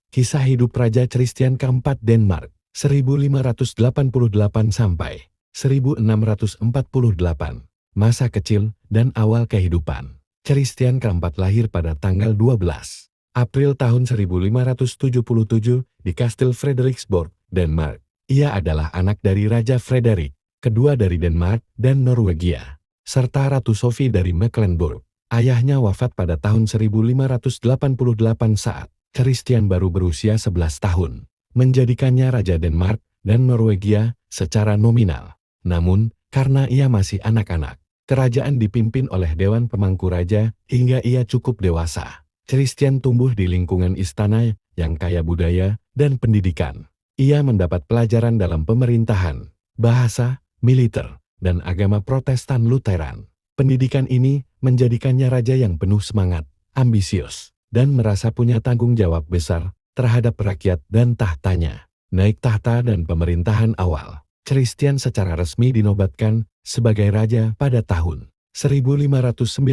Kisah hidup Raja Christian keempat Denmark, 1588 sampai 1648. Masa kecil dan awal kehidupan. Christian keempat lahir pada tanggal 12 April tahun 1577 di Kastil Frederiksborg, Denmark. Ia adalah anak dari Raja Frederik kedua dari Denmark dan Norwegia, serta Ratu Sophie dari Mecklenburg. Ayahnya wafat pada tahun 1588 saat Christian baru berusia 11 tahun, menjadikannya Raja Denmark dan Norwegia secara nominal. Namun, karena ia masih anak-anak, kerajaan dipimpin oleh Dewan Pemangku Raja hingga ia cukup dewasa. Christian tumbuh di lingkungan istana yang kaya budaya dan pendidikan. Ia mendapat pelajaran dalam pemerintahan, bahasa, militer, dan agama Protestan Lutheran. Pendidikan ini menjadikannya raja yang penuh semangat, ambisius, dan merasa punya tanggung jawab besar terhadap rakyat dan tahtanya. Naik tahta dan pemerintahan awal, Christian secara resmi dinobatkan sebagai raja pada tahun 1596.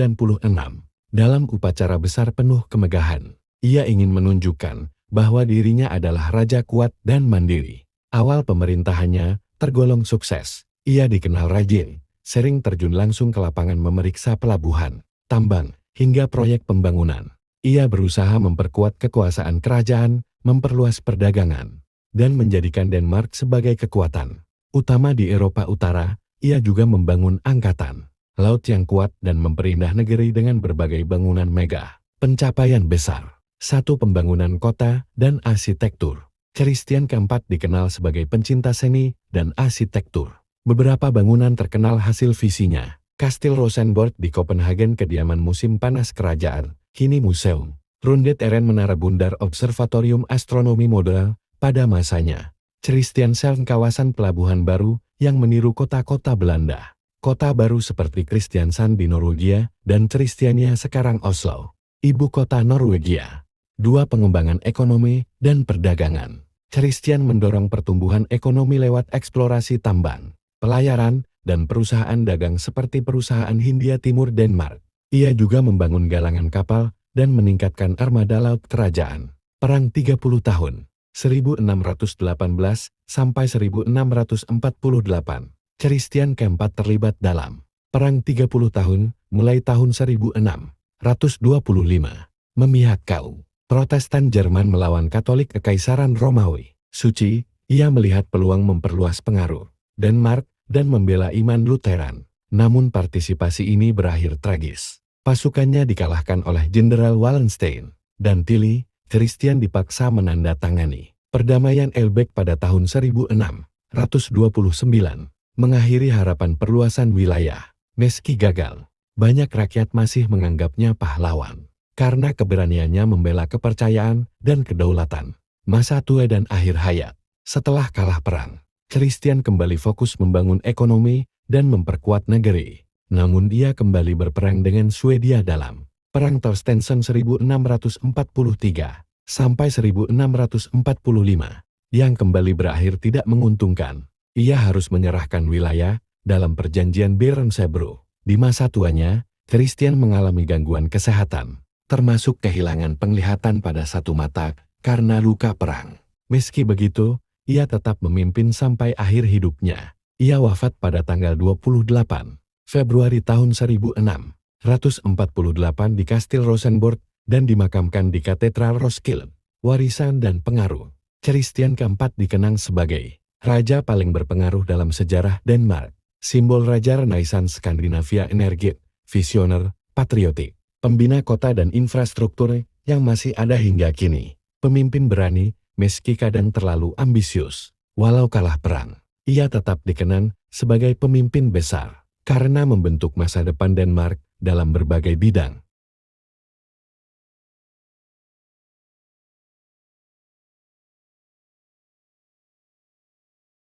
Dalam upacara besar penuh kemegahan, ia ingin menunjukkan bahwa dirinya adalah raja kuat dan mandiri. Awal pemerintahannya tergolong sukses. Ia dikenal rajin, sering terjun langsung ke lapangan memeriksa pelabuhan, tambang, hingga proyek pembangunan. Ia berusaha memperkuat kekuasaan kerajaan, memperluas perdagangan, dan menjadikan Denmark sebagai kekuatan utama di Eropa Utara. Ia juga membangun angkatan laut yang kuat dan memperindah negeri dengan berbagai bangunan megah. Pencapaian besar. 1. Pembangunan kota dan arsitektur. Christian keempat dikenal sebagai pencinta seni dan arsitektur. Beberapa bangunan terkenal hasil visinya. Kastil Rosenborg di Copenhagen, kediaman musim panas kerajaan, kini museum. Rundet Eren, menara bundar observatorium astronomi model pada masanya. Christianshavn, kawasan pelabuhan baru yang meniru kota-kota Belanda. Kota baru seperti Kristiansand di Norwegia dan Christiania sekarang Oslo, ibu kota Norwegia. 2. Pengembangan ekonomi dan perdagangan. Christian mendorong pertumbuhan ekonomi lewat eksplorasi tambang, pelayaran, dan perusahaan dagang seperti perusahaan Hindia Timur Denmark. Ia juga membangun galangan kapal dan meningkatkan armada laut kerajaan. Perang 30 tahun, 1618 sampai 1648. Christian keempat terlibat dalam Perang 30 tahun, mulai tahun 1625. Memihak kaum Protestan Jerman melawan Katolik Kekaisaran Romawi. Suci, ia melihat peluang memperluas pengaruh Denmark dan membela iman Lutheran. Namun partisipasi ini berakhir tragis. Pasukannya dikalahkan oleh Jenderal Wallenstein dan Tilly. Christian dipaksa menandatangani perdamaian Elbeck pada tahun 1629, mengakhiri harapan perluasan wilayah. Meski gagal, banyak rakyat masih menganggapnya pahlawan karena keberaniannya membela kepercayaan dan kedaulatan. Masa tua dan akhir hayat. Setelah kalah perang, Christian kembali fokus membangun ekonomi dan memperkuat negeri. Namun dia kembali berperang dengan Swedia dalam Perang Torstensson 1643 sampai 1645, yang kembali berakhir tidak menguntungkan. Ia harus menyerahkan wilayah dalam perjanjian Bergen-Sebro. Di masa tuanya, Christian mengalami gangguan kesehatan, termasuk kehilangan penglihatan pada satu mata karena luka perang. Meski begitu, ia tetap memimpin sampai akhir hidupnya. Ia wafat pada tanggal 28 Februari tahun 1648 di Kastil Rosenborg dan dimakamkan di Katedral Roskilde. Warisan dan pengaruh. Christian keempat dikenang sebagai raja paling berpengaruh dalam sejarah Denmark. Simbol raja Renaissance Skandinavia, energik, visioner, patriotik, pembina kota dan infrastruktur yang masih ada hingga kini. Pemimpin berani, meski kadang terlalu ambisius. Walau kalah perang, ia tetap dikenang sebagai pemimpin besar karena membentuk masa depan Denmark dalam berbagai bidang.